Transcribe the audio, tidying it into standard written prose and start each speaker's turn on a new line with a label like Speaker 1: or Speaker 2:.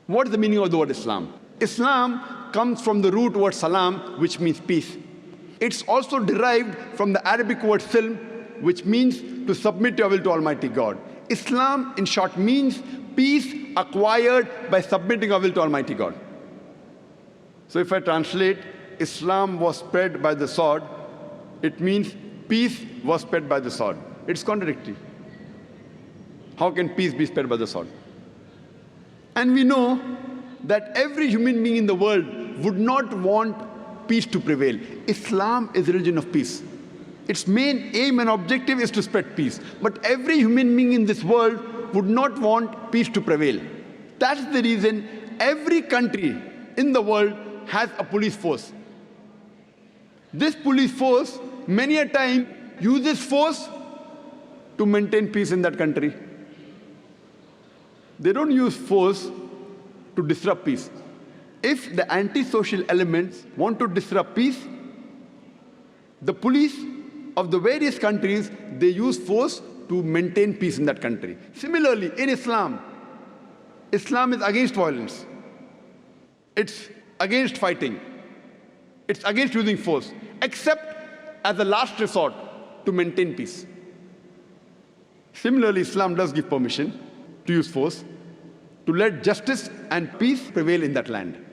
Speaker 1: What is the meaning of the word Islam? Islam comes from the root word salam, which means peace. It's also derived from the Arabic word silm, which means to submit your will to Almighty God. Islam, in short, means peace acquired by submitting your will to Almighty God. So if I translate, Islam was spread by the sword, it means peace was spread by the sword. It's contradictory. How can peace be spread by the sword? And we know that every human being in the world would not want peace to prevail. Islam is a religion of peace. Its main aim and objective is to spread peace. But every human being in this world would not want peace to prevail. That's the reason every country in the world has a police force. This police force, many a time, uses force to maintain peace in that country. They don't use force to disrupt peace. If the antisocial elements want to disrupt peace, the police of the various countries, they use force to maintain peace in that country. Similarly, in Islam, Islam is against violence. It's against fighting. It's against using force, except as a last resort to maintain peace. Similarly, Islam does give permission to use force to let justice and peace prevail in that land.